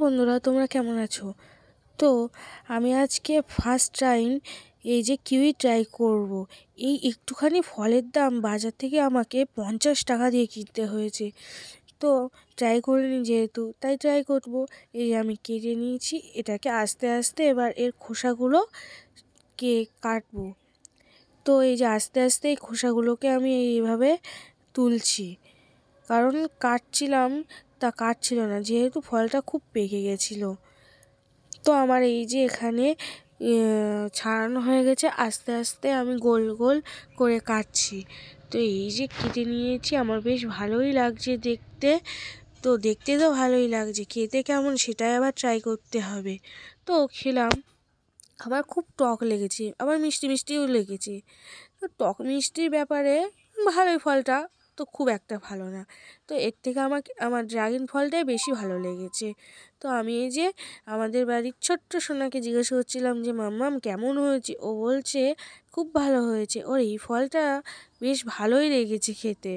বন্ধুরা, তোমরা কেমন আছো? তো আমি আজকে ফার্স্ট টাইম এই যে কিউই ট্রাই করব। এই একটুখানি ফলের দাম বাজার থেকে আমাকে 50 টাকা দিয়ে কিনতে হয়েছে। তো ট্রাই করিনি যেহেতু, তাই ট্রাই করব। এই যে আমি কেটে নিয়েছি, এটাকে আস্তে আস্তে এবার এর খোসাগুলো কাটবো। তো এই যে আস্তে আস্তে এই খোসাগুলোকে আমি এইভাবে তুলছি, কারণ কাটছিল না যেহেতু ফলটা খুব পেকে গেছিলো। তো আমার এই যে এখানে ছাড়ানো হয়ে গেছে, আস্তে আস্তে আমি গোল গোল করে কাটছি। তো এই যে কেটে নিয়েছি, আমার বেশ ভালোই লাগছে দেখতে। তো দেখতে তো ভালোই লাগছে, খেতে কেমন সেটাই আবার ট্রাই করতে হবে। তো খেলাম, আমার খুব টক লেগেছে, আবার মিষ্টি মিষ্টিও লেগেছে। তো টক মিষ্টির ব্যাপারে ভালোই, ফলটা তো খুব একটা ভালো না। তো এর থেকে আমার ড্রাগন ফলটাই বেশি ভালো লেগেছে। তো আমি এই যে আমাদের বাড়ির ছোট্ট সোনাকে জিজ্ঞেস করছিলাম যে মাম্মাম কেমন হয়েছে, ও বলছে খুব ভালো হয়েছে, ওর এই ফলটা বেশ ভালোই লেগেছে খেতে।